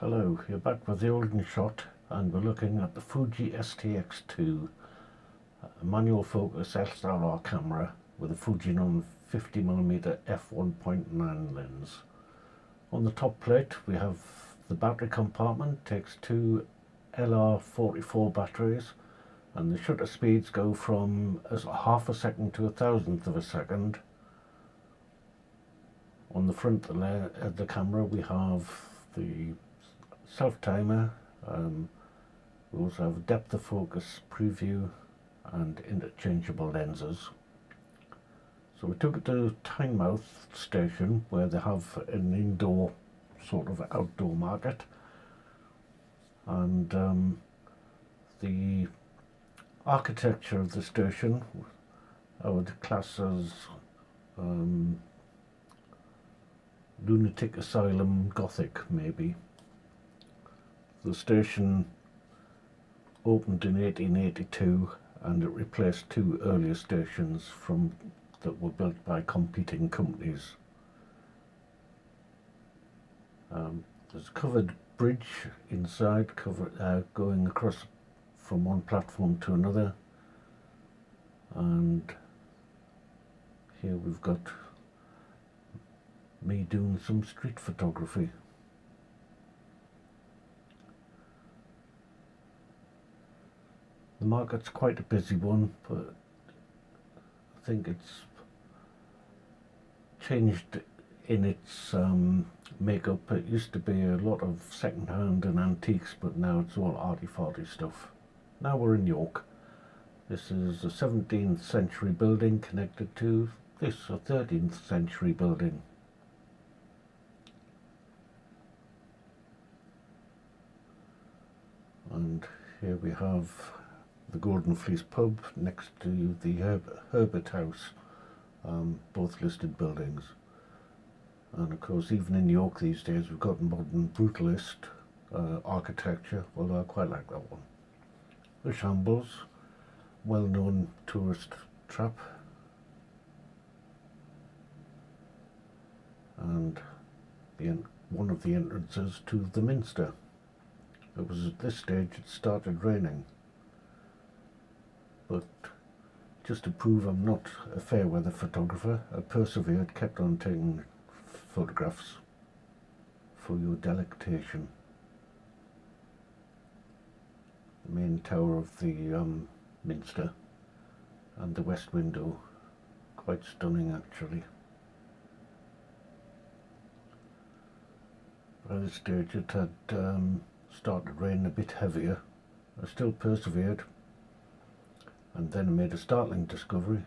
Hello, you're back with the Olden Shot, and we're looking at the Fuji STX2, a manual focus SLR camera with a Fuji 50mm f1.9 lens. On the top plate we have the battery compartment. Takes two LR44 batteries, and the shutter speeds go from as half a second to a thousandth of a second. On the front of the camera we have the self-timer. We also have depth of focus preview and interchangeable lenses. So we took it to Tynemouth station, where they have an indoor sort of outdoor market, and the architecture of the station I would class as lunatic asylum Gothic, maybe. The station opened in 1882, and it replaced two earlier stations that were built by competing companies. There's a covered bridge inside, going across from one platform to another, and here we've got me doing some street photography. The market's quite a busy one, but I think it's changed in its makeup. It used to be a lot of second-hand and antiques, but now it's all arty-farty stuff. Now we're in York. This is a 17th century building connected to this, a 13th century building. And here we have the Golden Fleece pub next to the Herbert House, both listed buildings. And of course, even in York these days we've got modern brutalist architecture, although I quite like that one. The Shambles, well-known tourist trap, and one of the entrances to the Minster. It was at this stage it started raining, but just to prove I'm not a fair weather photographer, I persevered, kept on taking photographs for your delectation. The main tower of the Minster and the west window, quite stunning actually. By this stage it had started raining a bit heavier. I still persevered, and then I made a startling discovery.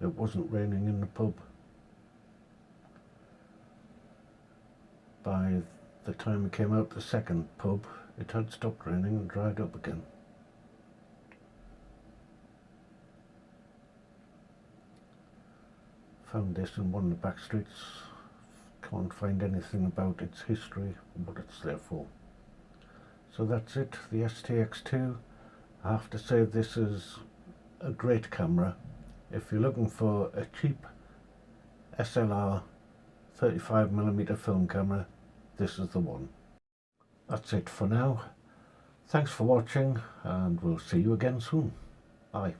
It wasn't raining in the pub. By the time I came out the second pub, it had stopped raining and dried up again. Found this in one of the back streets. Can't find anything about its history and what it's there for. So that's it, the STX2. I have to say this is a great camera. If you're looking for a cheap SLR 35mm film camera, this is the one. That's it for now. Thanks for watching, and we'll see you again soon. Bye.